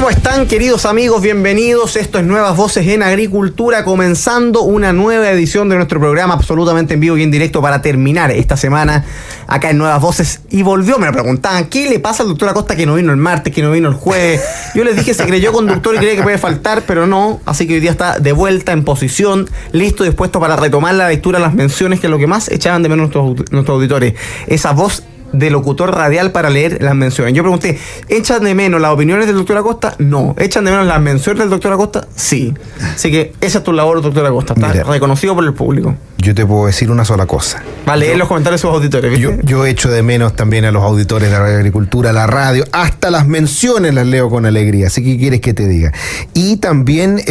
¿Cómo están, queridos amigos? Bienvenidos. Esto es Nuevas Voces en Agricultura, comenzando una nueva edición de nuestro programa absolutamente en vivo y en directo para terminar esta semana acá en Nuevas Voces. Y volvió, me lo preguntaban, ¿qué le pasa al doctor Acosta que no vino el martes, que no vino el jueves? Yo les dije, se creyó conductor y cree que puede faltar, pero no. Así que hoy día está de vuelta en posición, listo y dispuesto para retomar la lectura de las menciones, que es lo que más echaban de menos nuestros auditores. Esa voz de locutor radial para leer las menciones. Yo pregunté, ¿echan de menos las opiniones del doctor Acosta? No. ¿Echan de menos las menciones del doctor Acosta? Sí. Así que esa es tu labor, doctor Acosta. Está reconocido por el público. Yo te puedo decir una sola cosa. Va a leer los comentarios de sus auditores, ¿viste? Yo echo de menos también a los auditores de la agricultura, la radio, hasta las menciones las leo con alegría. Así que, ¿qué quieres que te diga? Y también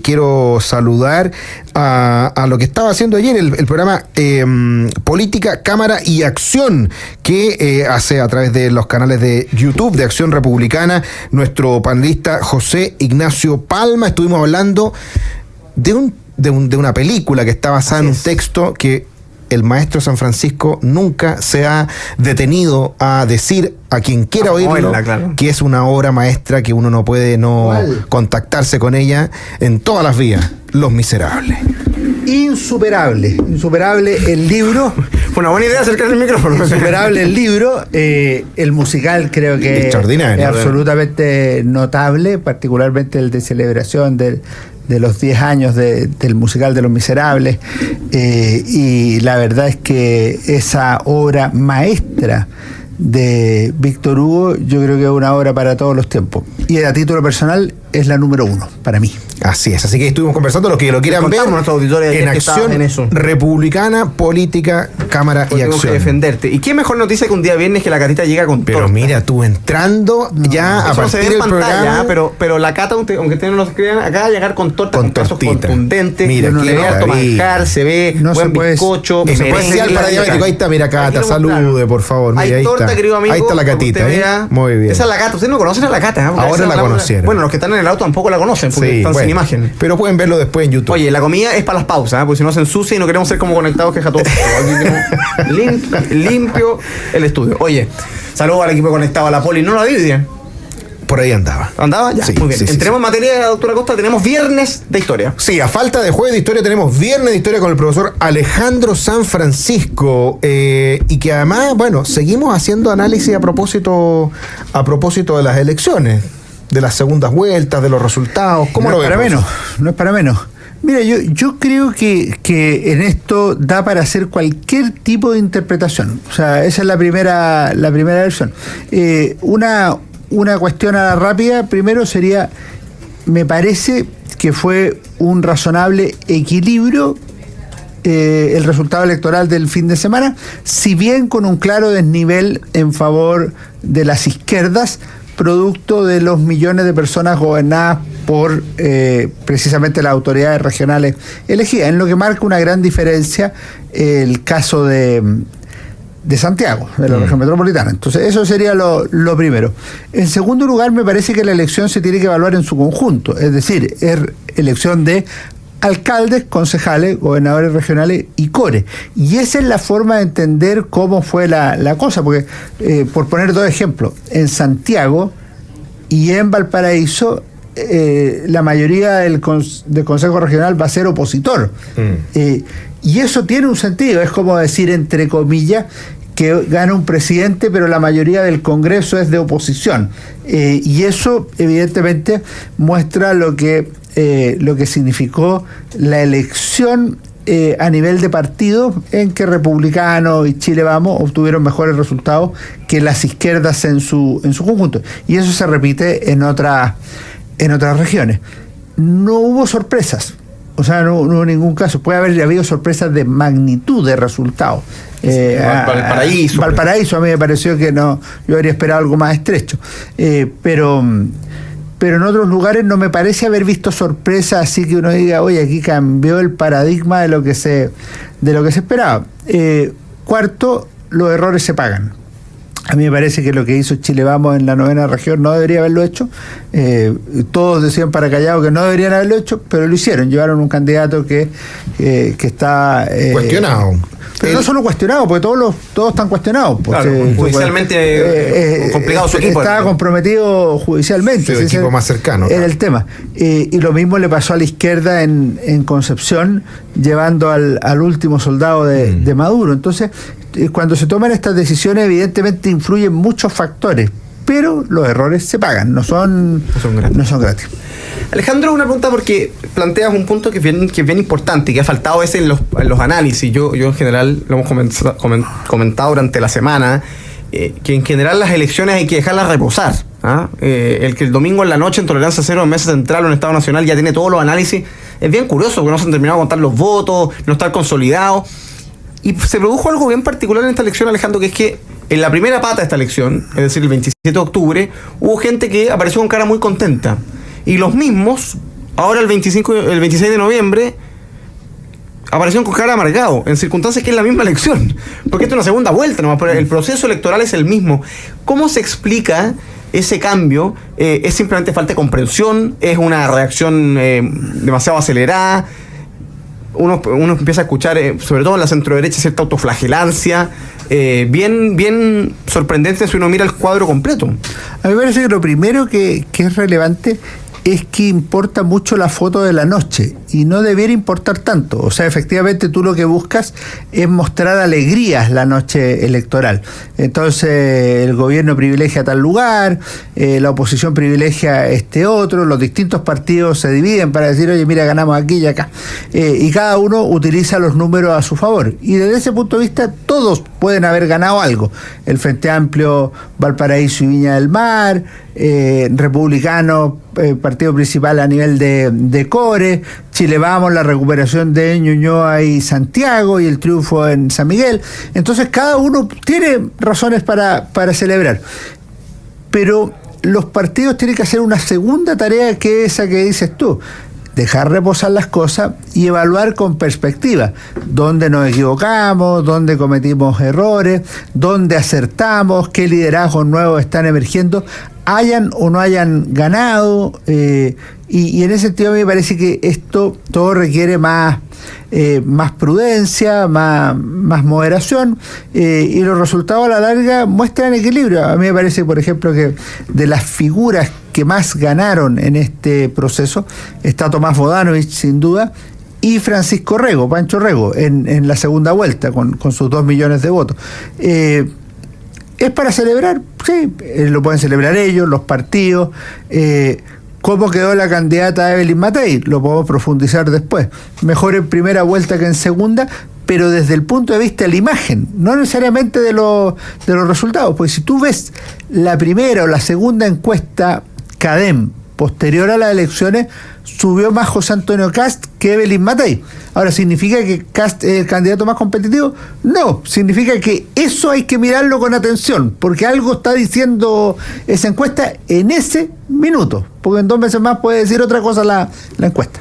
quiero saludar a lo que estaba haciendo ayer el programa Política, Cámara y Acción, que hace a través de los canales de YouTube de Acción Republicana nuestro panelista José Ignacio Palma. Estuvimos hablando de una película que está basada en un texto que el maestro San Francisco nunca se ha detenido a decir a quien quiera oírlo, claro, que es una obra maestra que uno no puede contactarse con ella en todas las vías. Los Miserables. Insuperable el libro. Fue una buena idea acercarse al micrófono. Insuperable el libro. El musical creo que extraordinario, es absolutamente notable, particularmente el de celebración de los 10 años del musical de Los Miserables, y la verdad es que esa obra maestra de Víctor Hugo, yo creo que es una obra para todos los tiempos, y a título personal es la número 1 para mí. Así es, así que estuvimos conversando, los que lo quieran ver en Acción Republicana, Política, Cámara y Acción. Que defenderte. ¿Y qué mejor noticia que un día viernes que la Catita llega con Pero torta? Mira, tú entrando ya a partir del programa. Pero la Cata, aunque ustedes no lo crean, acá va a llegar con torta, con casos contundentes. Mira, se ve harto manjar, se ve buen bizcocho. Especial para diabético. Ahí está, mira, Cata, salude, por favor. Mira, hay torta, querido amigo. Ahí está la Catita. Muy bien. Esa es la Cata. Ustedes no conocen a la Cata. Ahora la conocieron. Bueno, los que están en el auto tampoco la conocen, porque están sin imagen. Pero pueden verlo después en YouTube. Oye, la comida es para las pausas, porque si no se ensucia y no queremos ser como conectados que todo. Limpio el estudio. Oye, saludos al equipo conectado a la Poli. ¿No la vi hoy día? Por ahí andaba. ¿Andaba? Ya, sí, muy bien. Sí, entremos en materia, doctora Acosta, tenemos viernes de historia. Sí, a falta de jueves de historia tenemos viernes de historia con el profesor Alejandro San Francisco, y que además, bueno, seguimos haciendo análisis a propósito de las elecciones, de las segundas vueltas, de los resultados. ¿Cómo lo ves? No es para menos. Mira, yo creo que en esto da para hacer cualquier tipo de interpretación. O sea, esa es la primera versión. Una cuestión a la rápida, primero sería, me parece que fue un razonable equilibrio el resultado electoral del fin de semana, si bien con un claro desnivel en favor de las izquierdas, producto de los millones de personas gobernadas por precisamente las autoridades regionales elegidas, en lo que marca una gran diferencia el caso de Santiago, de la región metropolitana. Entonces, eso sería lo primero. En segundo lugar, me parece que la elección se tiene que evaluar en su conjunto, es decir, es elección de alcaldes, concejales, gobernadores regionales y core. Y esa es la forma de entender cómo fue la cosa, porque, por poner dos ejemplos, en Santiago y en Valparaíso, la mayoría del Consejo Regional va a ser opositor. Y eso tiene un sentido, es como decir, entre comillas, que gana un presidente, pero la mayoría del Congreso es de oposición. Y eso, evidentemente, muestra lo que significó la elección a nivel de partido, en que Republicanos y Chile Vamos obtuvieron mejores resultados que las izquierdas en su conjunto. Y eso se repite en otras regiones. No hubo sorpresas. O sea, no hubo ningún caso. Puede haber habido sorpresas de magnitud de resultados. Valparaíso a mí me pareció que no, yo habría esperado algo más estrecho. Pero en otros lugares no me parece haber visto sorpresas así que uno diga, oye, aquí cambió el paradigma de lo que se esperaba. Cuarto, los errores se pagan. A mí me parece que lo que hizo Chile Vamos en la 9ª región no debería haberlo hecho. Todos decían para Callao que no deberían haberlo hecho, pero lo hicieron. Llevaron un candidato que está... cuestionado. Pero no solo cuestionado, porque todos están cuestionados. Claro, judicialmente complicado su equipo. Estaba comprometido judicialmente. Sí, el equipo más cercano. Era el tema. Y lo mismo le pasó a la izquierda en Concepción, llevando al último soldado de Maduro. Entonces, cuando se toman estas decisiones, evidentemente influyen muchos factores, pero los errores se pagan, no son gratis. Alejandro, una pregunta, porque planteas un punto que es bien importante y que ha faltado en los análisis. Yo en general lo hemos comentado durante la semana, que en general las elecciones hay que dejarlas reposar. El que el domingo en la noche en Tolerancia Cero en Mesa Central o en Estado Nacional ya tiene todos los análisis, es bien curioso, porque no se han terminado de contar los votos, no están consolidados. Y se produjo algo bien particular en esta elección, Alejandro, que es que en la primera pata de esta elección, es decir, el 27 de octubre, hubo gente que apareció con cara muy contenta. Y los mismos, ahora el 26 de noviembre, aparecieron con cara amargado, en circunstancias que es la misma elección. Porque esto es una segunda vuelta nomás, pero el proceso electoral es el mismo. ¿Cómo se explica ese cambio? ¿Es simplemente falta de comprensión? ¿Es una reacción demasiado acelerada? Uno empieza a escuchar, sobre todo en la centroderecha, cierta autoflagelancia, bien sorprendente si uno mira el cuadro completo. A mí me parece que lo primero que es relevante es que importa mucho la foto de la noche y no debiera importar tanto. O sea, efectivamente tú lo que buscas es mostrar alegrías la noche electoral. Entonces el gobierno privilegia tal lugar, la oposición privilegia este otro, los distintos partidos se dividen para decir, oye, mira, ganamos aquí y acá. Y cada uno utiliza los números a su favor. Y desde ese punto de vista todos pueden haber ganado algo. El Frente Amplio, Valparaíso y Viña del Mar, Republicano, partido principal a nivel de Core, Chile Vamos, la recuperación de Ñuñoa y Santiago y el triunfo en San Miguel. Entonces cada uno tiene razones para celebrar, pero los partidos tienen que hacer una segunda tarea, que es esa que dices tú: dejar reposar las cosas y evaluar con perspectiva dónde nos equivocamos, dónde cometimos errores, dónde acertamos, qué liderazgos nuevos están emergiendo, hayan o no hayan ganado, y en ese sentido a mí me parece que esto todo requiere más prudencia, más moderación, y los resultados a la larga muestran equilibrio. A mí me parece, por ejemplo, que de las figuras que más ganaron en este proceso está Tomás Bodanovich, sin duda, y Francisco Rego, Pancho Rego, en la segunda vuelta, con sus 2 millones de votos. ¿Es para celebrar? Sí, lo pueden celebrar ellos, los partidos. ¿Cómo quedó la candidata Evelyn Matei? Lo podemos profundizar después. Mejor en primera vuelta que en segunda, pero desde el punto de vista de la imagen, no necesariamente de los resultados. Pues si tú ves la primera o la segunda encuesta CADEM posterior a las elecciones, subió más José Antonio Kast que Evelyn Matei. Ahora, ¿significa que Kast es el candidato más competitivo? No, significa que eso hay que mirarlo con atención, porque algo está diciendo esa encuesta en ese minuto, porque en 2 meses más puede decir otra cosa la encuesta.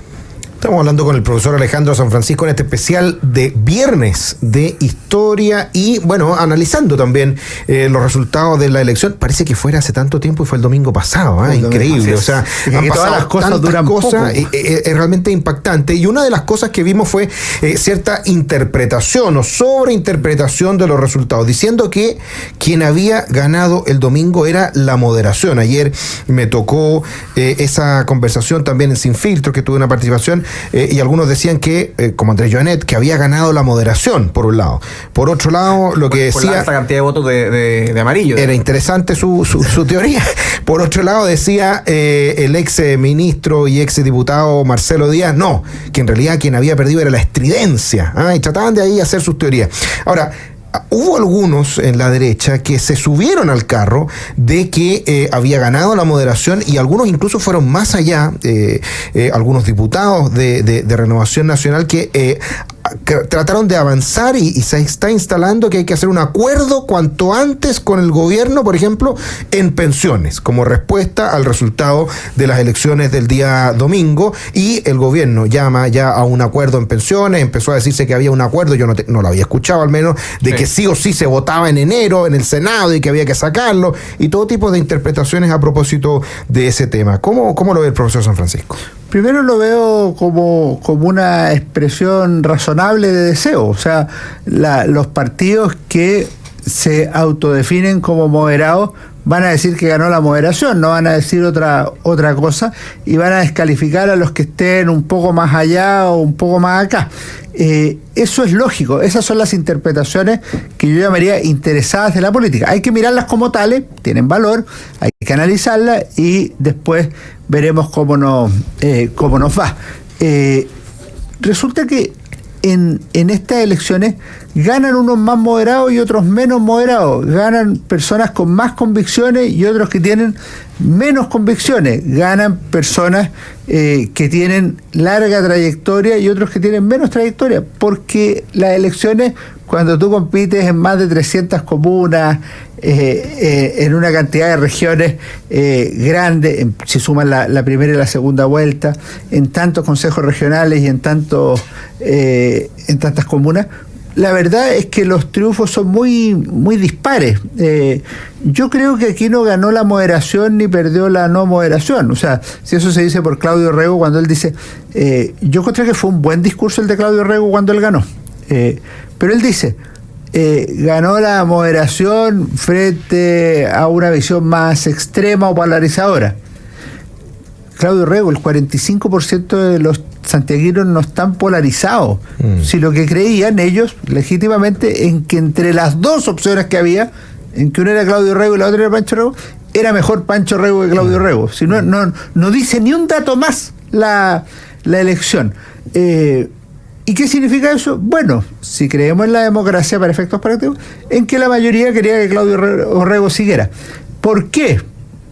Estamos hablando con el profesor Alejandro San Francisco en este especial de viernes de historia y, bueno, analizando también los resultados de la elección. Parece que fuera hace tanto tiempo y fue el domingo pasado, increíble. O sea, han pasado todas las cosas duran cosas, es realmente impactante. Y una de las cosas que vimos fue cierta interpretación o sobreinterpretación de los resultados, diciendo que quien había ganado el domingo era la moderación. Ayer me tocó esa conversación también en Sin Filtro, que tuve una participación. Y algunos decían que, como Andrés Joanet, que había ganado la moderación, por un lado. Por otro lado, lo que decía... Por la alta cantidad de votos de amarillo. Era interesante su teoría. Por otro lado, decía el ex ministro y ex diputado Marcelo Díaz, no, que en realidad quien había perdido era la estridencia. Y trataban de ahí hacer sus teorías. Ahora, hubo algunos en la derecha que se subieron al carro de que había ganado la moderación, y algunos incluso fueron más allá, algunos diputados de Renovación Nacional que trataron de avanzar y se está instalando que hay que hacer un acuerdo cuanto antes con el gobierno, por ejemplo, en pensiones, como respuesta al resultado de las elecciones del día domingo, y el gobierno llama ya a un acuerdo en pensiones. Empezó a decirse que había un acuerdo, yo no lo había escuchado al menos, de que sí o sí se votaba en enero en el Senado y que había que sacarlo, y todo tipo de interpretaciones a propósito de ese tema. ¿Cómo lo ve el profesor San Francisco? Primero lo veo como una expresión razonable de deseo. O sea, los partidos que se autodefinen como moderados van a decir que ganó la moderación, no van a decir otra cosa, y van a descalificar a los que estén un poco más allá o un poco más acá. Eso es lógico, esas son las interpretaciones que yo llamaría interesadas de la política. Hay que mirarlas como tales, tienen valor, hay que analizarlas y después veremos cómo nos va. Resulta que en estas elecciones ganan unos más moderados y otros menos moderados, ganan personas con más convicciones y otros que tienen menos convicciones, ganan personas que tienen larga trayectoria y otros que tienen menos trayectoria, porque las elecciones, cuando tú compites en más de 300 comunas, en una cantidad de regiones grandes, si suman la primera y la segunda vuelta, en tantos consejos regionales y en tantas comunas, la verdad es que los triunfos son muy, muy dispares. Yo creo que aquí no ganó la moderación ni perdió la no moderación. O sea, si eso se dice por Claudio Rego cuando él dice, yo encontré que fue un buen discurso el de Claudio Rego cuando él ganó. Pero él dice, ganó la moderación frente a una visión más extrema o polarizadora. Claudio Rego, el 45% de los santiaguinos no están polarizados. Si lo que creían ellos, legítimamente, en que entre las dos opciones que había, en que una era Claudio Rego y la otra era Pancho Rego, era mejor Pancho Rego que Claudio Rego. Si no dice ni un dato más la elección. ¿Y qué significa eso? Bueno, si creemos en la democracia para efectos prácticos, en que la mayoría quería que Claudio Rego siguiera. ¿Por qué?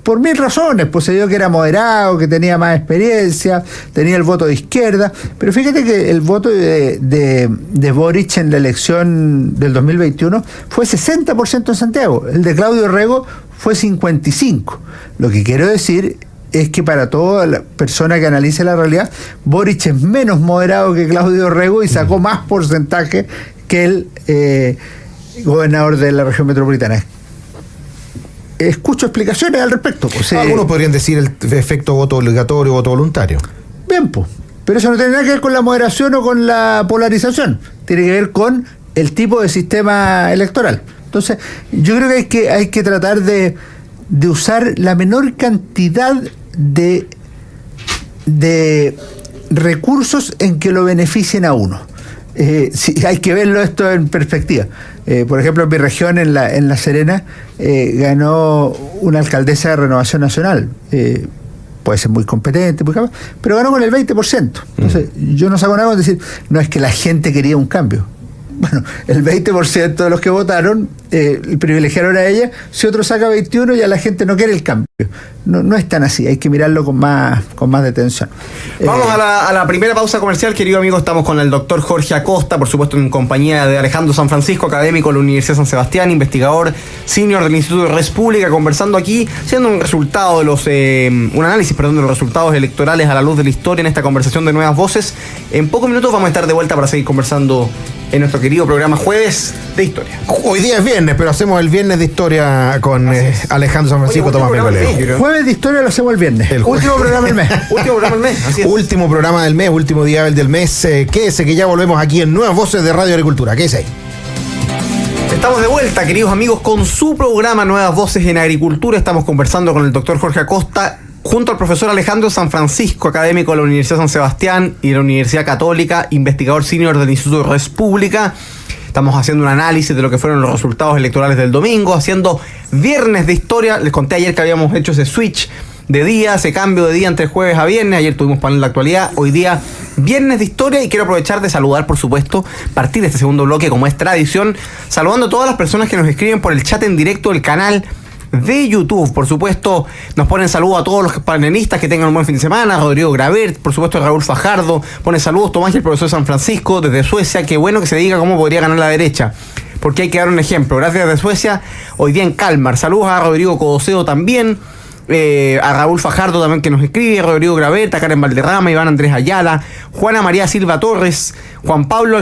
Por mil razones, pues se dio que era moderado, que tenía más experiencia, tenía el voto de izquierda, pero fíjate que el voto de Boric en la elección del 2021 fue 60% en Santiago, el de Claudio Rego fue 55%. Lo que quiero decir es que para toda la persona que analice la realidad, Boric es menos moderado que Claudio Rego y sacó más porcentaje que el gobernador de la región metropolitana. Escucho explicaciones al respecto. Pues, algunos podrían decir el efecto voto obligatorio, voto voluntario. Bien, pues. Pero eso no tiene nada que ver con la moderación o con la polarización. Tiene que ver con el tipo de sistema electoral. Entonces, yo creo que hay que tratar de usar la menor cantidad de recursos en que lo beneficien a uno. Sí, hay que verlo esto en perspectiva. Por ejemplo, en mi región, en La Serena, ganó una alcaldesa de Renovación Nacional. Puede ser muy competente, muy capaz, pero ganó con el 20%. Entonces, yo no saco nada con decir, no es que la gente quería un cambio. Bueno, el 20% de los que votaron privilegiaron a ella. Si otro saca 21, ya la gente no quiere el cambio. No es tan así, hay que mirarlo con más detención. Vamos a la primera pausa comercial, querido amigo. Estamos con el doctor Jorge Acosta, por supuesto en compañía de Alejandro San Francisco, académico de la Universidad San Sebastián, investigador senior del Instituto de Res Pública, conversando aquí, siendo un resultado de un análisis, de los resultados electorales a la luz de la historia en esta conversación de Nuevas Voces. En pocos minutos vamos a estar de vuelta para seguir conversando en nuestro querido programa Jueves de Historia. Hoy día es viernes, pero hacemos el viernes de historia con Alejandro San Francisco, Tomás Mengoleo. Jueves de Historia lo hacemos el viernes. Último programa del mes. Último programa del mes, así es. Último programa del mes, último día del mes. Quédese que ya volvemos aquí en Nuevas Voces de Radio Agricultura. Quédese ahí. Estamos de vuelta, queridos amigos, con su programa Nuevas Voces en Agricultura. Estamos conversando con el doctor Jorge Acosta, junto al profesor Alejandro San Francisco, académico de la Universidad San Sebastián y de la Universidad Católica, investigador senior del Instituto de Res Pública. Estamos haciendo un análisis de lo que fueron los resultados electorales del domingo, haciendo viernes de historia. Les conté ayer que habíamos hecho ese switch de día, ese cambio de día entre jueves a viernes. Ayer tuvimos panel de actualidad, hoy día viernes de historia, y quiero aprovechar de saludar, por supuesto, partir de este segundo bloque como es tradición, saludando a todas las personas que nos escriben por el chat en directo del canal de YouTube. Por supuesto, nos ponen saludos a todos los panelistas, que tengan un buen fin de semana. Rodrigo Gravert, por supuesto Raúl Fajardo, pone saludos Tomás y el profesor San Francisco desde Suecia. Qué bueno que se diga cómo podría ganar la derecha, porque hay que dar un ejemplo. Gracias de Suecia, hoy día en Kalmar. Saludos a Rodrigo Codoseo también, a Raúl Fajardo también que nos escribe, Rodrigo Gravert, a Karen Valderrama, Iván Andrés Ayala, Juana María Silva Torres, Juan Pablo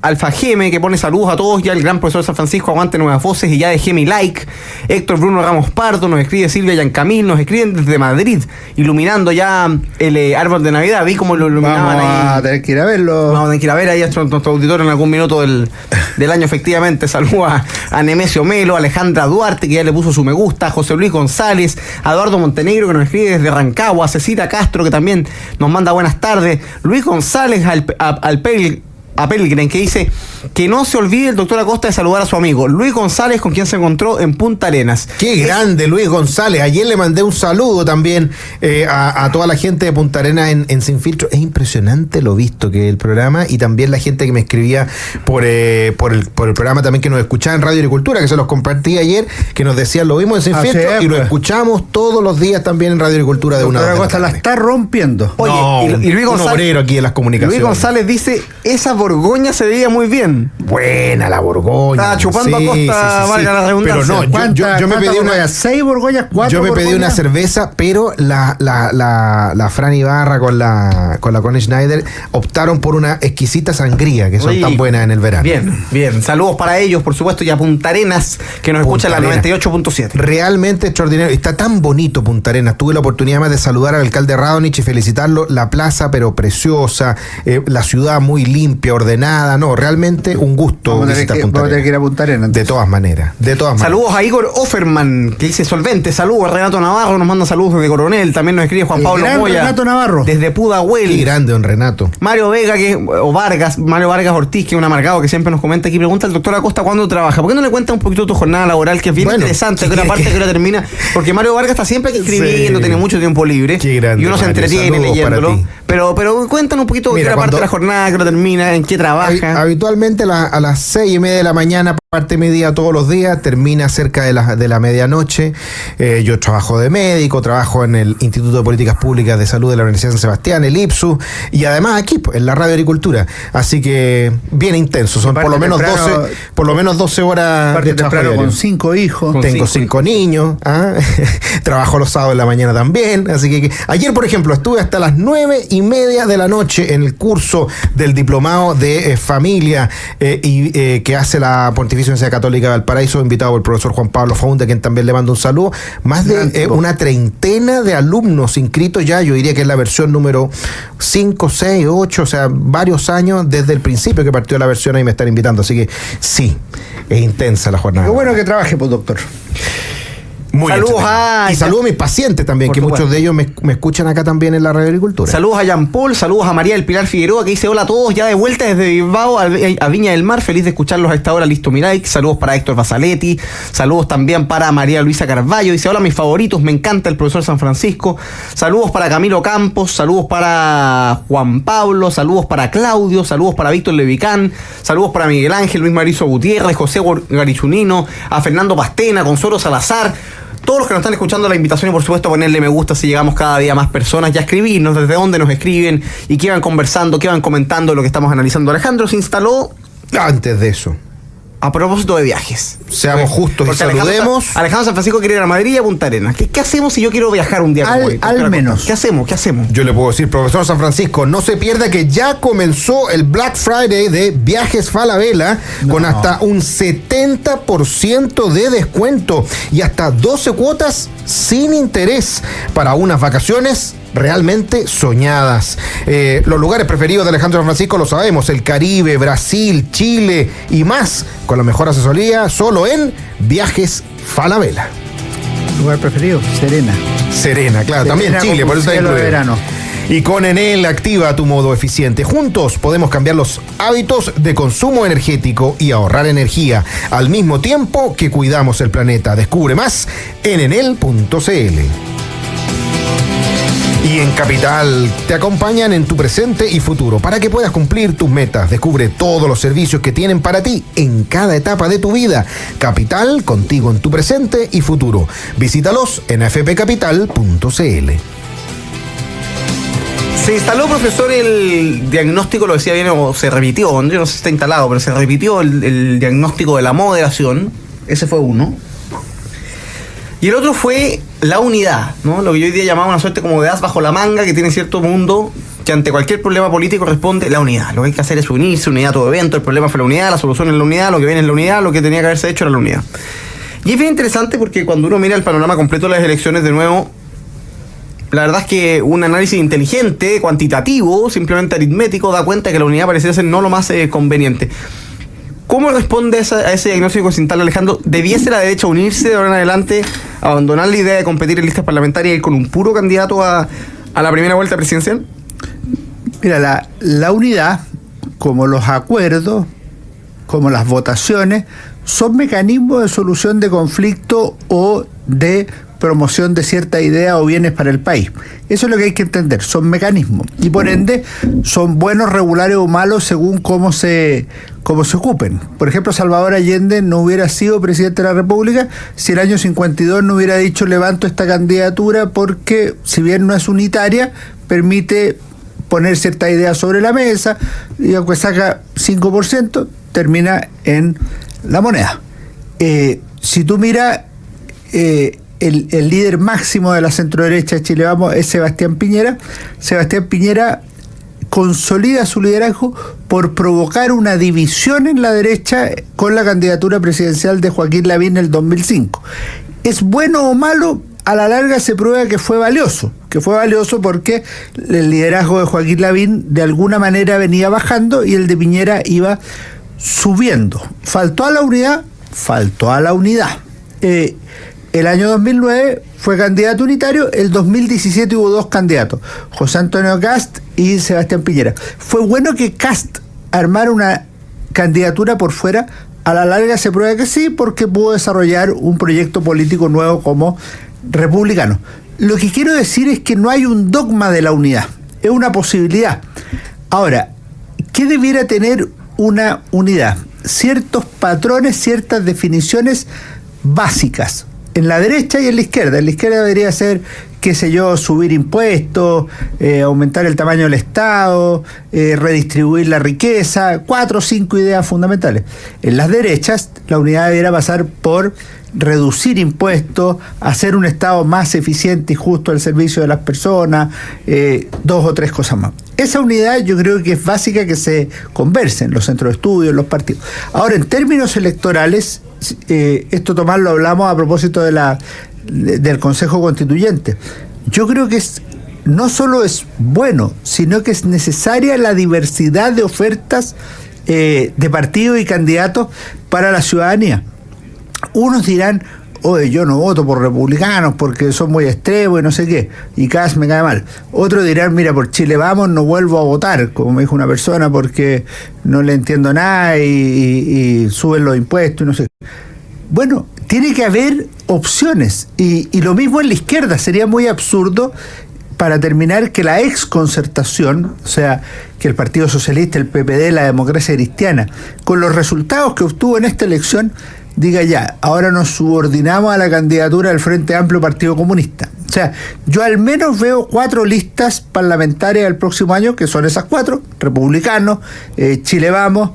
Alfajeme, que pone saludos a todos, ya el gran profesor San Francisco, aguante Nuevas Voces, y ya dejé mi like. Héctor Bruno Ramos Pardo, nos escribe Silvia Yancamil, nos escriben desde Madrid, iluminando ya el árbol de Navidad. Vi cómo lo iluminaban ahí. Vamos a tener que ir a verlo. Vamos a tener que ir a ver ahí a nuestro auditorio en algún minuto del año, efectivamente. Saludos a Nemesio Melo, a Alejandra Duarte, que ya le puso su me gusta, a José Luis González, a Eduardo Montenegro, que nos escribe desde Rancagua, a Cecita Castro, que también nos manda buenas tardes, Luis González, a Pelgrim, que dice que no se olvide el doctor Acosta de saludar a su amigo Luis González, con quien se encontró en Punta Arenas. Qué grande Luis González. Ayer le mandé un saludo también a toda la gente de Punta Arenas en Sin Filtro. Es impresionante lo visto que es el programa, y también la gente que me escribía por el programa también, que nos escuchaba en Radio Agricultura, que se los compartí ayer, que nos decían lo mismo en Sin Filtro, y lo escuchamos todos los días también en Radio Agricultura de una doctor Acosta la está rompiendo. Oye, no, y Luis González, un obrero aquí en las comunicaciones. Luis González dice, esa Borgoña se veía muy bien. Buena la Borgoña. Estaba chupando a Costa, valga la redundancia. Pero no, yo me pedí una... 6 Borgoñas, 4 Yo me pedí una cerveza, pero la Fran Ibarra con la Connie Schneider optaron por una exquisita sangría, que son tan buenas en el verano. Bien. Saludos para ellos, por supuesto, y a Punta Arenas, que nos escucha en la 98.7. Realmente extraordinario. Está tan bonito Punta Arenas. Tuve la oportunidad más de saludar al alcalde Radonich y felicitarlo. La plaza, pero preciosa. La ciudad muy limpia, ordenada. No, realmente un gusto visitar Punta Arenas. Vamos a tener que ir a Punta Arenas. De todas maneras. Saludos a Igor Offerman, que dice solvente. Saludos a Renato Navarro, nos manda saludos desde Coronel. También nos escribe Juan Pablo Moya. Renato Navarro. Desde Pudahuel. Qué grande, don Renato. Mario Vega, Mario Vargas Ortiz, que es un amargado que siempre nos comenta aquí, pregunta al doctor Acosta cuándo trabaja. ¿Por qué no le cuenta un poquito tu jornada laboral, que es bien interesante, que una parte que la termina? Porque Mario Vargas está siempre escribiendo, tiene mucho tiempo libre. Qué grande, y uno se entretiene leyéndolo. Pero cuéntanos un poquito qué parte de la jornada, que lo termina, en qué trabaja. Habitualmente a las 6:30 de la mañana parte mi día todos los días, termina cerca de la medianoche. Yo trabajo de médico, trabajo en el Instituto de Políticas Públicas de Salud de la Universidad de San Sebastián, el IPSU, y además aquí en la Radio Agricultura. Así que bien intenso, son por lo menos 12 horas de trabajo con 5 hijos. Tengo 5 niños, trabajo los sábados en la mañana también, así que ayer, por ejemplo, estuve hasta las 9:30 de la noche en el curso del diplomado de familia que hace la Pontificia Universidad Católica de Valparaíso, invitado por el profesor Juan Pablo Faunde, quien también le mando un saludo. Más de una treintena de alumnos inscritos ya, yo diría que es la versión número 5, 6, 8, o sea, varios años desde el principio que partió la versión, ahí me están invitando, así que sí, es intensa la jornada. Qué bueno que trabaje, pues, doctor. Saludos y saludos a mis pacientes también, que muchos de ellos me escuchan acá también en la Radio Agricultura. Saludos a Jean Paul, saludos a María del Pilar Figueroa, que dice hola a todos, ya de vuelta desde Bilbao a Viña del Mar, feliz de escucharlos a esta hora, listo Mirai. Saludos para Héctor Basaletti, saludos también para María Luisa Carballo, dice hola mis favoritos, me encanta el profesor San Francisco. Saludos para Camilo Campos, saludos para Juan Pablo, saludos para Claudio, saludos para Víctor Levicán, saludos para Miguel Ángel, Luis Marizo Gutiérrez, José Garichunino, a Fernando Pastena, Consuelo Salazar. Todos los que nos están escuchando, la invitación y por supuesto ponerle me gusta si llegamos cada día a más personas, ya escribirnos desde dónde nos escriben y qué van conversando, qué van comentando lo que estamos analizando. Alejandro se instaló antes de eso. A propósito de viajes. Seamos justos y saludemos. Alejandro San Francisco quiere ir a Madrid y a Punta Arenas. ¿Qué hacemos si yo quiero viajar un día como hoy? Al menos. ¿Qué hacemos? Yo le puedo decir, profesor San Francisco, no se pierda que ya comenzó el Black Friday de Viajes Falabella con hasta un 70% de descuento y hasta 12 cuotas sin interés para unas vacaciones realmente soñadas. Los lugares preferidos de Alejandro San Francisco lo sabemos: el Caribe, Brasil, Chile y más, con la mejor asesoría solo en Viajes Falabella. Lugar preferido, Serena, claro, también Chile, por eso está incluido. Verano. Y con Enel activa tu modo eficiente. Juntos podemos cambiar los hábitos de consumo energético y ahorrar energía al mismo tiempo que cuidamos el planeta. Descubre más en enel.cl. Y en Capital te acompañan en tu presente y futuro para que puedas cumplir tus metas. Descubre todos los servicios que tienen para ti en cada etapa de tu vida. Capital, contigo en tu presente y futuro. Visítalos en afpcapital.cl. Se instaló, profesor, el diagnóstico, lo decía bien, o se repitió, yo no sé si está instalado, pero se repitió el diagnóstico de la moderación. Ese fue uno. Y el otro fue la unidad, ¿no? Lo que yo hoy día llamaba una suerte como de as bajo la manga, que tiene cierto mundo que ante cualquier problema político responde la unidad. Lo que hay que hacer es unirse, unidad a todo evento, el problema fue la unidad, la solución es la unidad, lo que viene es la unidad, lo que tenía que haberse hecho era la unidad. Y es bien interesante porque cuando uno mira el panorama completo de las elecciones de nuevo, la verdad es que un análisis inteligente, cuantitativo, simplemente aritmético, da cuenta que la unidad parecía ser no lo más conveniente. ¿Cómo responde a ese diagnóstico que se instala, Alejandro? ¿Debiese la derecha unirse de ahora en adelante, abandonar la idea de competir en listas parlamentarias y ir con un puro candidato a la primera vuelta presidencial? Mira, la unidad, como los acuerdos, como las votaciones, son mecanismos de solución de conflicto o de promoción de cierta idea o bienes para el país. Eso es lo que hay que entender, son mecanismos y por ende son buenos, regulares o malos según cómo se ocupen. Por ejemplo, Salvador Allende no hubiera sido presidente de la República si el año 52 no hubiera dicho levanto esta candidatura, porque si bien no es unitaria, permite poner cierta idea sobre la mesa y aunque saca 5%, termina en la moneda. Si tú miras, el líder máximo de la centroderecha de Chile Vamos es Sebastián Piñera. Sebastián Piñera consolida su liderazgo por provocar una división en la derecha con la candidatura presidencial de Joaquín Lavín en el 2005. ¿Es bueno o malo? A la larga se prueba que fue valioso porque el liderazgo de Joaquín Lavín de alguna manera venía bajando y el de Piñera iba subiendo. ¿Faltó a la unidad? Faltó a la unidad. El año 2009 fue candidato unitario, el 2017 hubo dos candidatos, José Antonio Kast y Sebastián Piñera. Fue bueno que Kast armara una candidatura por fuera, a la larga se prueba que sí, porque pudo desarrollar un proyecto político nuevo como republicano. Lo que quiero decir es que no hay un dogma de la unidad, es una posibilidad. Ahora, ¿qué debiera tener una unidad? Ciertos patrones, ciertas definiciones básicas. En la derecha y en la izquierda. En la izquierda debería ser, qué sé yo, subir impuestos, aumentar el tamaño del Estado, redistribuir la riqueza, 4 o 5 ideas fundamentales. En las derechas, la unidad debería pasar por reducir impuestos, hacer un Estado más eficiente y justo al servicio de las personas, 2 o 3 cosas más. Esa unidad yo creo que es básica que se converse en los centros de estudio, en los partidos. Ahora, en términos electorales, esto, Tomás, lo hablamos a propósito del Consejo Constituyente. Yo creo que no solo es bueno, sino que es necesaria la diversidad de ofertas de partidos y candidatos para la ciudadanía. Unos dirán, oye, yo no voto por republicanos porque son muy extremos y no sé qué, y Kast me cae mal. Otros dirán, mira, por Chile Vamos no vuelvo a votar, como me dijo una persona, porque no le entiendo nada y suben los impuestos y no sé qué. Bueno, tiene que haber opciones, y lo mismo en la izquierda. Sería muy absurdo, para terminar, que la exconcertación, o sea, que el Partido Socialista, el PPD, la Democracia Cristiana, con los resultados que obtuvo en esta elección, diga ya, ahora nos subordinamos a la candidatura del Frente Amplio Partido Comunista. O sea, yo al menos veo 4 listas parlamentarias el próximo año, que son esas 4, republicanos, Chile Vamos,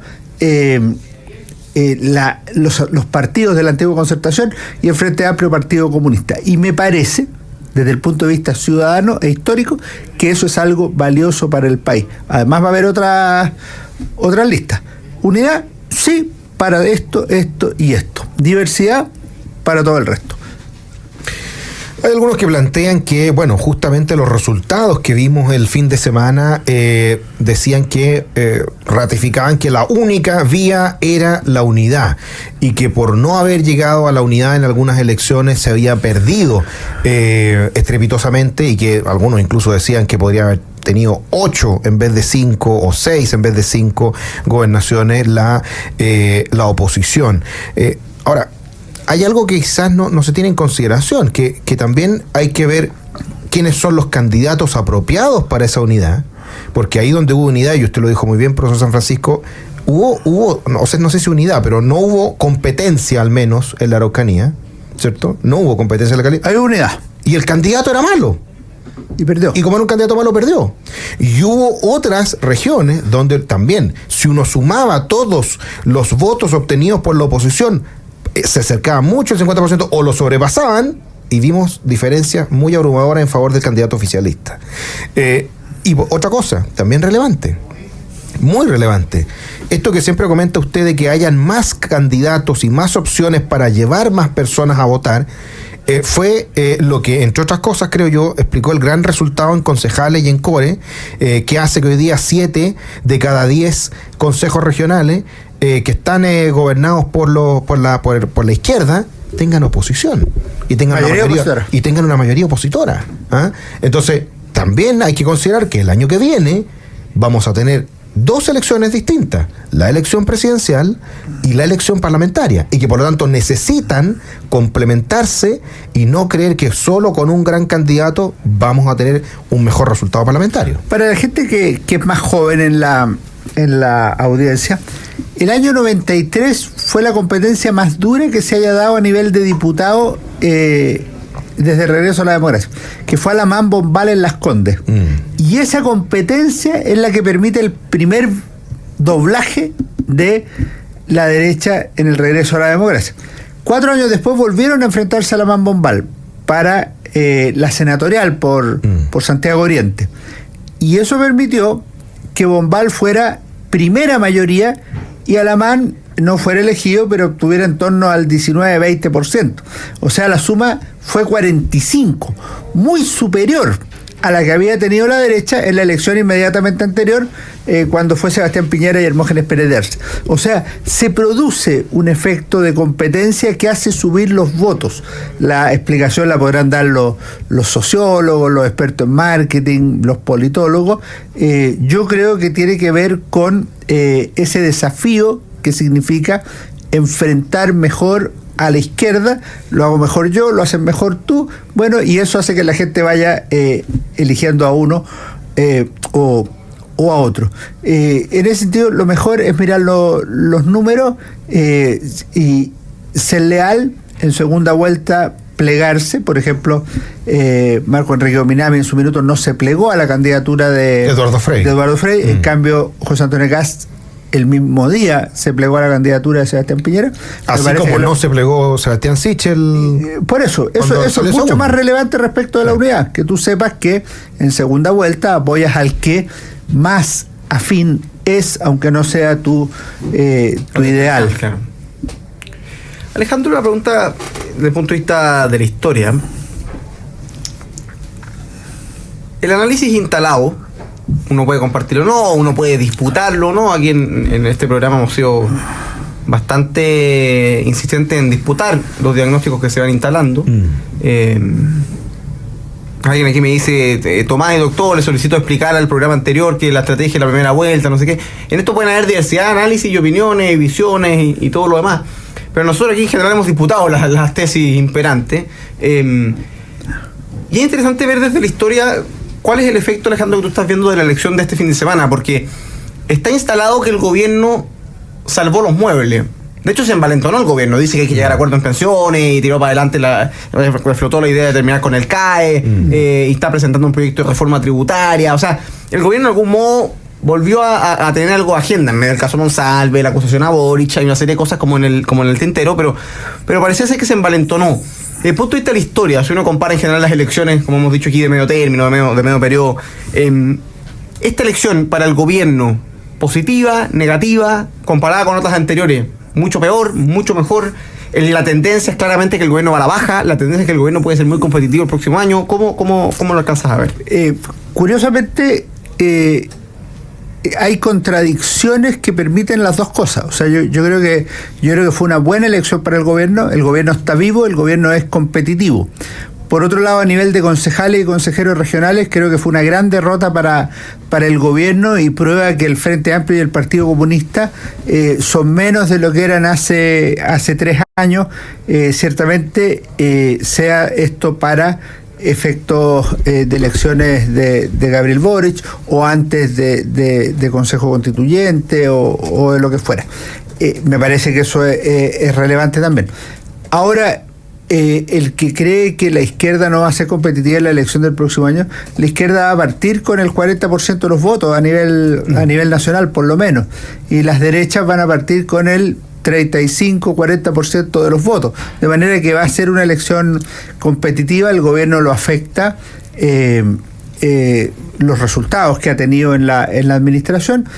los partidos de la antigua Concertación y el Frente Amplio Partido Comunista. Y me parece, desde el punto de vista ciudadano e histórico, que eso es algo valioso para el país. Además va a haber otras listas. Unidad, sí, para esto y esto. Diversidad para todo el resto. Hay algunos que plantean que, bueno, justamente los resultados que vimos el fin de semana decían que ratificaban que la única vía era la unidad y que por no haber llegado a la unidad en algunas elecciones se había perdido estrepitosamente, y que algunos incluso decían que podría haber tenido 8 en vez de 5 o 6 en vez de 5 gobernaciones la oposición. Ahora, hay algo que quizás no se tiene en consideración, que también hay que ver quiénes son los candidatos apropiados para esa unidad, porque ahí donde hubo unidad, y usted lo dijo muy bien, profesor San Francisco, hubo no sé si unidad, pero no hubo competencia al menos en la Araucanía, ¿cierto? No hubo competencia en la calidad. Hay unidad. Y el candidato era malo. Y perdió. Y como era un candidato malo, perdió. Y hubo otras regiones donde también, si uno sumaba todos los votos obtenidos por la oposición, se acercaba mucho al 50% o lo sobrepasaban, y vimos diferencias muy abrumadoras en favor del candidato oficialista. Y otra cosa, también relevante, muy relevante, esto que siempre comenta usted de que hayan más candidatos y más opciones para llevar más personas a votar, fue lo que, entre otras cosas, creo yo, explicó el gran resultado en concejales y en core, que hace que hoy día 7 de cada 10 consejos regionales que están gobernados por la izquierda tengan oposición y tengan una mayoría opositora. ¿Ah? Entonces, también hay que considerar que el año que viene vamos a tener 2 elecciones distintas, la elección presidencial y la elección parlamentaria, y que por lo tanto necesitan complementarse y no creer que solo con un gran candidato vamos a tener un mejor resultado parlamentario. Para la gente que es más joven en la audiencia, el año 93 fue la competencia más dura que se haya dado a nivel de diputado desde el regreso a la democracia, que fue Alamán Bombal en Las Condes. Y esa competencia es la que permite el primer doblaje de la derecha en el regreso a la democracia. 4 años después volvieron a enfrentarse a Alamán Bombal para la senatorial por Santiago Oriente. Y eso permitió que Bombal fuera primera mayoría y Alamán no fuera elegido, pero obtuviera en torno al 19-20%. O sea, la suma fue 45, muy superior a la que había tenido la derecha en la elección inmediatamente anterior, cuando fue Sebastián Piñera y Hermógenes Pérez de Arce. O sea, se produce un efecto de competencia que hace subir los votos. La explicación la podrán dar los sociólogos, los expertos en marketing, los politólogos. Yo creo que tiene que ver con ese desafío que significa enfrentar mejor a la izquierda. Lo hago mejor yo, lo haces mejor tú, bueno, y eso hace que la gente vaya eligiendo a uno o a otro. En ese sentido, lo mejor es mirar los números y ser leal en segunda vuelta, plegarse. Por ejemplo, Marco Enrique Minami en su minuto no se plegó a la candidatura de Eduardo Frei. En cambio, José Antonio Kast el mismo día se plegó a la candidatura de Sebastián Piñera. Así como no se plegó Sebastián Sichel. Por eso es mucho más relevante respecto de la unidad, que tú sepas que en segunda vuelta apoyas al que más afín es, aunque no sea tu ideal. Claro. Alejandro, una pregunta desde el punto de vista de la historia. El análisis instalado, uno puede compartirlo o no, uno puede disputarlo o no. Aquí en este programa hemos sido bastante insistentes en disputar los diagnósticos que se van instalando. Alguien aquí me dice, Tomás y doctor, le solicito explicar al programa anterior que la estrategia de la primera vuelta, no sé qué. En esto pueden haber diversidad de análisis y opiniones, y visiones y todo lo demás. Pero nosotros aquí en general hemos disputado las tesis imperantes. Y es interesante ver desde la historia cuál es el efecto, Alejandro, que tú estás viendo de la elección de este fin de semana, porque está instalado que el gobierno salvó los muebles. De hecho, se envalentonó el gobierno, dice que hay que llegar a acuerdo en pensiones y tiró para adelante, flotó la idea de terminar con el CAE, y está presentando un proyecto de reforma tributaria. O sea, el gobierno de algún modo volvió a tener algo de agenda, en el caso Monsalve, la acusación a Boric, hay una serie de cosas como en el tintero, pero parecía ser que se envalentonó. Desde el punto de vista de la historia, si uno compara en general las elecciones, como hemos dicho aquí, de medio término, de medio periodo, esta elección para el gobierno, positiva, negativa, comparada con otras anteriores, mucho peor, mucho mejor. La tendencia es claramente que el gobierno va a la baja, la tendencia es que el gobierno puede ser muy competitivo el próximo año. ¿Cómo lo alcanzas a ver? Curiosamente, hay contradicciones que permiten las dos cosas. O sea, yo creo que fue una buena elección para el gobierno está vivo, el gobierno es competitivo. Por otro lado, a nivel de concejales y consejeros regionales, creo que fue una gran derrota para el gobierno y prueba que el Frente Amplio y el Partido Comunista son menos de lo que eran hace 3 años. Ciertamente sea esto para efectos de elecciones de Gabriel Boric o antes de Consejo Constituyente o de lo que fuera. Me parece que eso es relevante también. Ahora, el que cree que la izquierda no va a ser competitiva en la elección del próximo año, la izquierda va a partir con el 40% de los votos a nivel nacional, por lo menos, y las derechas van a partir con el 35-40% de los votos, de manera que va a ser una elección competitiva. El gobierno lo afecta los resultados que ha tenido en la administración,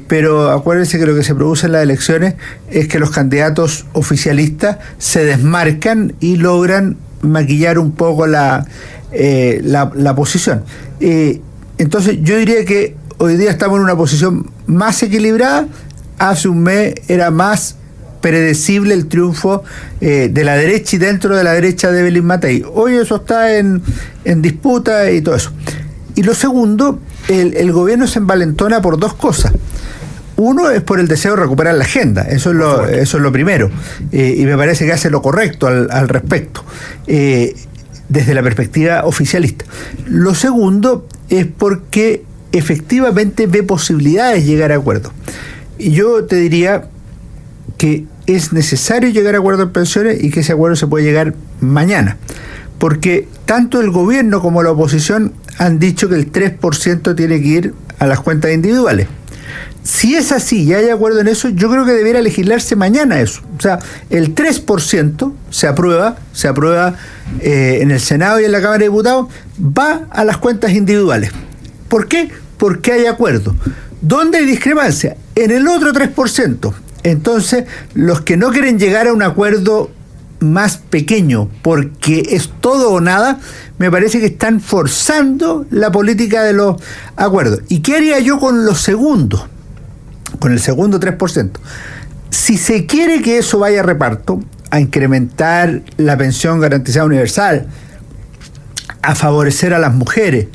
pero acuérdense que lo que se produce en las elecciones es que los candidatos oficialistas se desmarcan y logran maquillar un poco la posición. Entonces yo diría que hoy día estamos en una posición más equilibrada. Hace un mes era más predecible el triunfo de la derecha y dentro de la derecha de Evelyn Matei. Hoy eso está en disputa y todo eso. Y lo segundo, el gobierno se envalentona por dos cosas. Uno es por el deseo de recuperar la agenda, eso es lo primero, y me parece que hace lo correcto al respecto, desde la perspectiva oficialista. Lo segundo es porque efectivamente ve posibilidades de llegar a acuerdos. Y yo te diría que es necesario llegar a acuerdos en pensiones y que ese acuerdo se puede llegar mañana, porque tanto el gobierno como la oposición han dicho que el 3% tiene que ir a las cuentas individuales. Si es así y hay acuerdo en eso, yo creo que debiera legislarse mañana eso. O sea, el 3% se aprueba en el Senado y en la Cámara de Diputados, va a las cuentas individuales. ¿Por qué? Porque hay acuerdo. ¿Dónde hay discrepancia? En el otro 3%. Entonces, los que no quieren llegar a un acuerdo más pequeño, porque es todo o nada, me parece que están forzando la política de los acuerdos. ¿Y qué haría yo con los segundos? Con el segundo 3%. Si se quiere que eso vaya a reparto, a incrementar la pensión garantizada universal, a favorecer a las mujeres,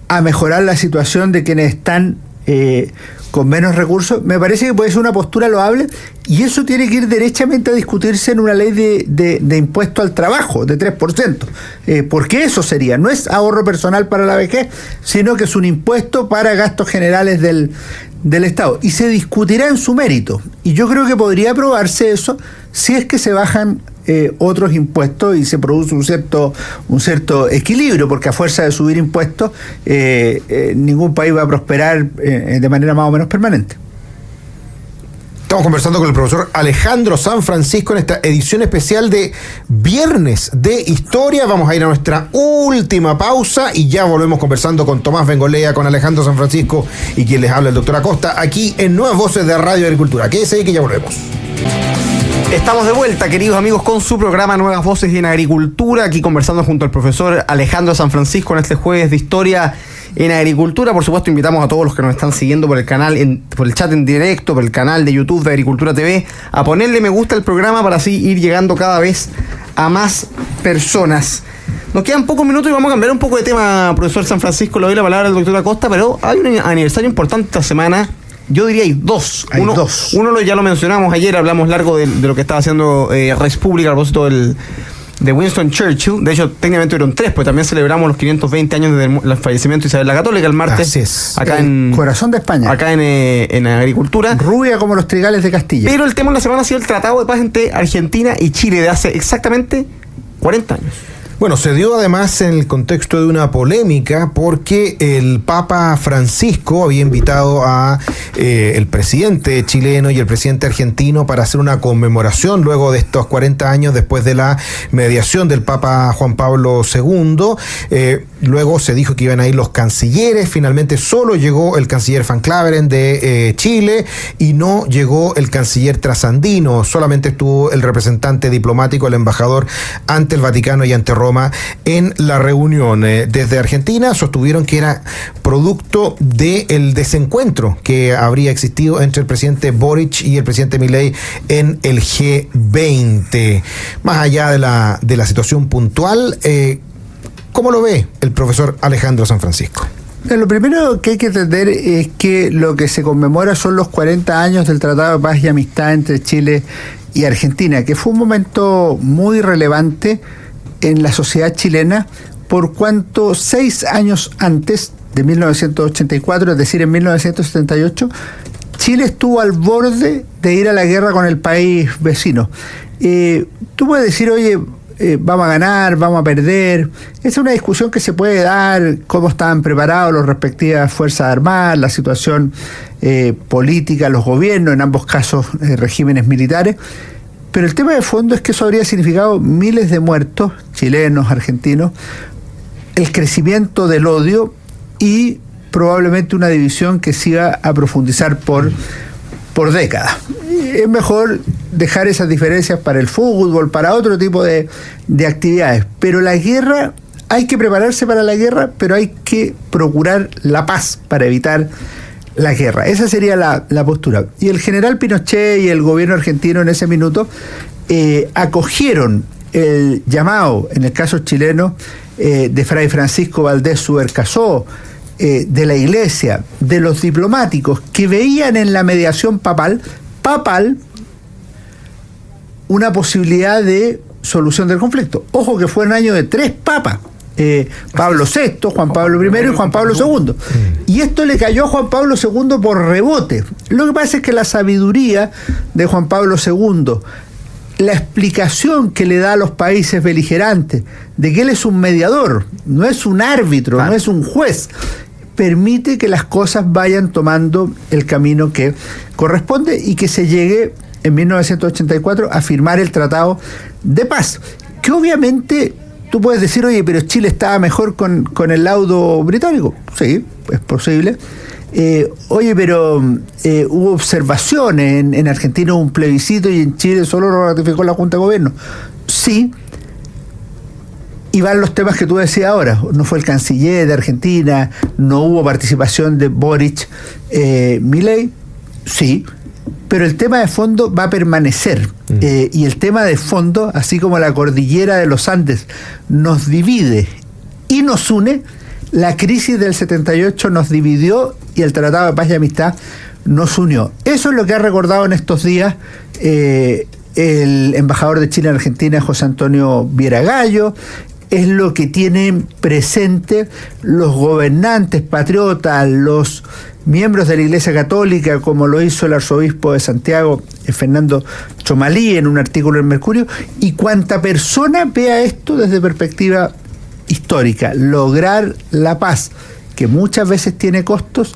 a mejorar la situación de quienes están con menos recursos, me parece que puede ser una postura loable, y eso tiene que ir derechamente a discutirse en una ley de impuesto al trabajo de 3%, porque eso sería, no es ahorro personal para la vejez, sino que es un impuesto para gastos generales del Estado, y se discutirá en su mérito, y yo creo que podría aprobarse eso si es que se bajan otros impuestos y se produce un cierto equilibrio, porque a fuerza de subir impuestos ningún país va a prosperar de manera más o menos permanente. Estamos conversando con el profesor Alejandro San Francisco en esta edición especial de Viernes de Historia. Vamos a ir a nuestra última pausa y ya volvemos conversando con Tomás Bengolea, con Alejandro San Francisco y quien les habla, el doctor Acosta, aquí en Nuevas Voces de Radio Agricultura. Quédese ahí que ya volvemos. Estamos de vuelta, queridos amigos, con su programa Nuevas Voces en Agricultura, aquí conversando junto al profesor Alejandro San Francisco en este jueves de Historia en Agricultura. Por supuesto, invitamos a todos los que nos están siguiendo por el canal, por el chat en directo, por el canal de YouTube de Agricultura TV, a ponerle me gusta al programa para así ir llegando cada vez a más personas. Nos quedan pocos minutos y vamos a cambiar un poco de tema, profesor San Francisco. Le doy la palabra al doctor Acosta, pero hay un aniversario importante esta semana. Yo diría hay dos. Uno ya lo mencionamos ayer, hablamos largo de lo que estaba haciendo Res Publica a propósito de Winston Churchill. De hecho, técnicamente fueron tres, pues también celebramos los 520 años del fallecimiento de Isabel la Católica el martes. Así es. Acá en corazón de España. Acá en Agricultura. Rubia como los trigales de Castilla. Pero el tema de la semana ha sido el Tratado de Paz entre Argentina y Chile de hace exactamente 40 años. Bueno, se dio además en el contexto de una polémica porque el Papa Francisco había invitado a el presidente chileno y el presidente argentino para hacer una conmemoración luego de estos 40 años después de la mediación del Papa Juan Pablo II. Luego se dijo que iban a ir los cancilleres, finalmente solo llegó el canciller Van Claveren de Chile y no llegó el canciller trasandino, solamente estuvo el representante diplomático, el embajador ante el Vaticano y ante Roma en la reunión. Desde Argentina sostuvieron que era producto del desencuentro que habría existido entre el presidente Boric y el presidente Milei en el G20. Más allá de la situación puntual, ¿cómo lo ve el profesor Alejandro San Francisco? Lo primero que hay que entender es que lo que se conmemora son los 40 años del Tratado de Paz y Amistad entre Chile y Argentina, que fue un momento muy relevante en la sociedad chilena, por cuanto 6 años antes de 1984, es decir, en 1978, Chile estuvo al borde de ir a la guerra con el país vecino. Tú puedes decir, oye, vamos a ganar, vamos a perder. Es una discusión que se puede dar, cómo estaban preparados las respectivas Fuerzas Armadas, la situación política, los gobiernos, en ambos casos regímenes militares. Pero el tema de fondo es que eso habría significado miles de muertos, chilenos, argentinos, el crecimiento del odio y probablemente una división que se iba a profundizar por décadas. Es mejor dejar esas diferencias para el fútbol, para otro tipo de actividades. Pero la guerra, hay que prepararse para la guerra, pero hay que procurar la paz para evitar la guerra. Esa sería la postura. Y el general Pinochet y el gobierno argentino en ese minuto acogieron el llamado, en el caso chileno, de Fray Francisco Valdés Subercaseaux, de la Iglesia, de los diplomáticos que veían en la mediación papal una posibilidad de solución del conflicto. Ojo que fue un año de 3 papas. Pablo VI, Juan Pablo I y Juan Pablo II. Y esto le cayó a Juan Pablo II por rebote. Lo que pasa es que la sabiduría de Juan Pablo II, la explicación que le da a los países beligerantes de que él es un mediador, no es un árbitro, no es un juez, permite que las cosas vayan tomando el camino que corresponde y que se llegue en 1984 a firmar el Tratado de Paz, que obviamente tú puedes decir, oye, pero Chile estaba mejor con el laudo británico. Sí, es posible. Oye, pero hubo observaciones, en Argentina hubo un plebiscito y en Chile solo lo ratificó la Junta de Gobierno. Sí. Y van los temas que tú decías ahora. No fue el canciller de Argentina, no hubo participación de Boric, Milei. Sí. Pero el tema de fondo va a permanecer. Y el tema de fondo, así como la cordillera de los Andes nos divide y nos une, la crisis del 78 nos dividió y el Tratado de Paz y Amistad nos unió. Eso es lo que ha recordado en estos días el embajador de Chile en Argentina, José Antonio Viera Gallo. Es lo que tienen presente los gobernantes patriotas, los miembros de la Iglesia Católica, como lo hizo el arzobispo de Santiago, Fernando Chomalí, en un artículo en Mercurio, y cuanta persona vea esto desde perspectiva histórica. Lograr la paz, que muchas veces tiene costos,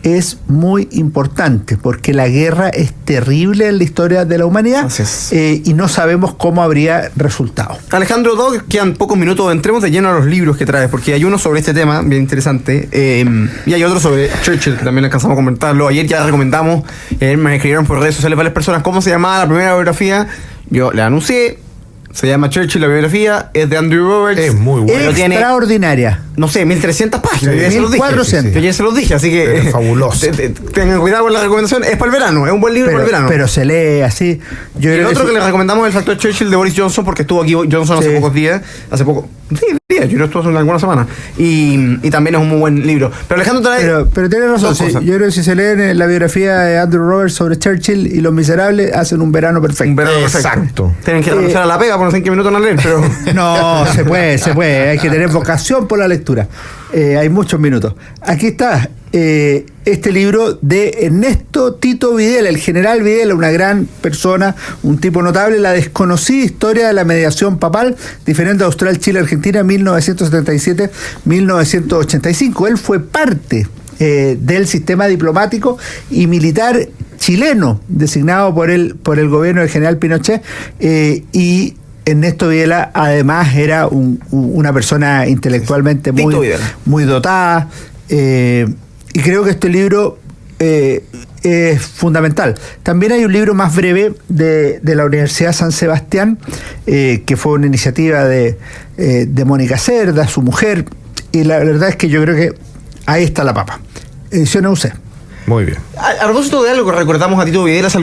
es muy importante, porque la guerra es terrible en la historia de la humanidad y no sabemos cómo habría resultado. Alejandro, quedan pocos minutos, entremos de lleno a los libros que traes, porque hay uno sobre este tema bien interesante y hay otro sobre Churchill, que también alcanzamos a comentarlo. Ayer ya recomendamos, me escribieron por redes sociales varias personas cómo se llamaba la primera biografía. Yo le anuncié. Se llama Churchill, la biografía, es de Andrew Roberts. Es muy buena. Extraordinaria. No sé, 1300 páginas. 1400. Yo ya se los dije, así que... Es fabuloso. Tengan cuidado con la recomendación. Es para el verano, es un buen libro para el verano. Pero se lee así. Y el otro que le recomendamos es el factor Churchill de Boris Johnson, porque estuvo aquí Johnson hace pocos días. Yo creo que estuvo hace algunas semanas. Y también es un muy buen libro. Pero Alejandro trae... Pero tienes razón. Sí, yo creo que si se leen la biografía de Andrew Roberts sobre Churchill y Los Miserables, hacen un verano perfecto. Un verano perfecto. Exacto. Tienen que renunciar a la pega, por no sé en qué minuto no leen, pero... No, se puede. Hay que tener vocación por la lectura. Hay muchos minutos. Aquí está este libro de Ernesto Tito Videla, el general Videla, una gran persona, un tipo notable, La desconocida historia de la mediación papal, diferente Austral, Chile, Argentina, 1977-1985. Él fue parte del sistema diplomático y militar chileno, designado por el gobierno del general Pinochet, y Ernesto Videla además era una persona intelectualmente muy dotada, y creo que este libro es fundamental. También hay un libro más breve de la Universidad San Sebastián, que fue una iniciativa de Mónica Cerda, su mujer, y la verdad es que yo creo que ahí está la papa. Edición UC. Muy bien. A propósito de algo que recordamos a Tito Videla hace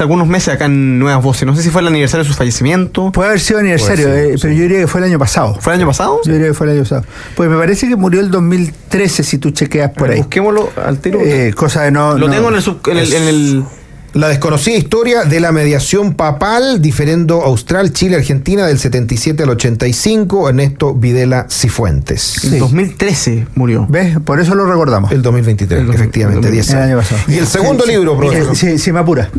algunos meses acá en Nuevas Voces. No sé si fue el aniversario de su fallecimiento. Puede haber sido aniversario, pero yo diría que fue el año pasado. ¿Fue el año pasado? Yo diría que fue el año pasado. Pues me parece que murió el 2013, si tú chequeas por ahí. Busquémoslo al tiro. Cosa de no... Lo tengo en el La desconocida historia de la mediación papal, diferendo Austral, Chile, Argentina del 77 al 85, Ernesto Videla Cifuentes. En 2013 murió. ¿Ves? Por eso lo recordamos. El 2023, efectivamente, 10 El años. año pasado. Y el segundo libro, profesor. Sí, me apura.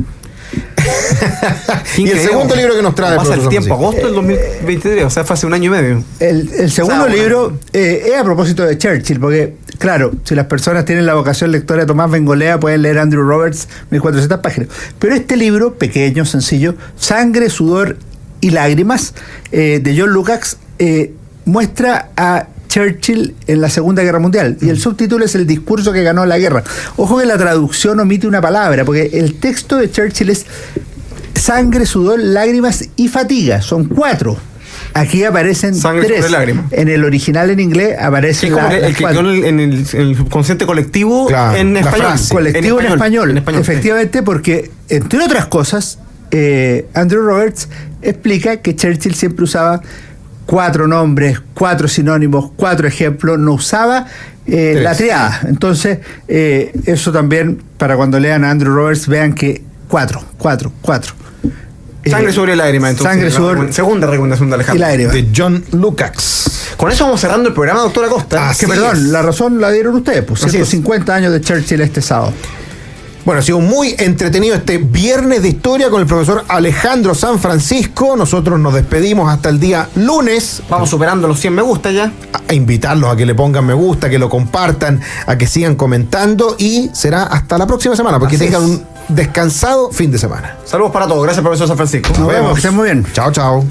Y el segundo libro que nos trae, pasa el profesor tiempo, Francisco. agosto del 2023, o sea, fue hace un año y medio. El segundo O sea, libro es a propósito de Churchill, porque, claro, si las personas tienen la vocación lectora de Tomás Bengolea, pueden leer Andrew Roberts, 1400 páginas. Pero este libro, pequeño, sencillo, Sangre, Sudor y Lágrimas, de John Lukács, muestra a Churchill en la Segunda Guerra Mundial, y el subtítulo es El discurso que ganó la guerra. Ojo que la traducción omite una palabra, porque el texto de Churchill es sangre, sudor, lágrimas y fatiga, son 4. Aquí aparecen Sangre, 3. sudor y lágrimas. En el original en inglés aparece Es como el que quedó en el subconsciente colectivo, Claro, en la español. frase. colectivo en español, sí. efectivamente, porque entre otras cosas Andrew Roberts explica que Churchill siempre usaba 4 nombres, 4 sinónimos, 4 ejemplos, no usaba la triada. Entonces eso también, para cuando lean a Andrew Roberts, vean que 4. Sangre, sudor y lágrimas. Entonces, Sangre, sudor segunda recomendación de y Alejandro. lágrimas. De John Lukács. Con eso vamos cerrando el programa, doctora Costa. Así Que perdón, es. la razón la dieron ustedes, pues Así es. 150 años de Churchill este sábado. Bueno, ha sido muy entretenido este viernes de historia con el profesor Alejandro San Francisco. Nosotros nos despedimos hasta el día lunes. Vamos superando los 100 me gusta ya. A invitarlos a que le pongan me gusta, que lo compartan, a que sigan comentando, y será hasta la próxima semana, porque Así tengan es. un descansado fin de semana. Saludos para todos. Gracias, profesor San Francisco. Nos vemos, que estén muy bien. Chao, chao.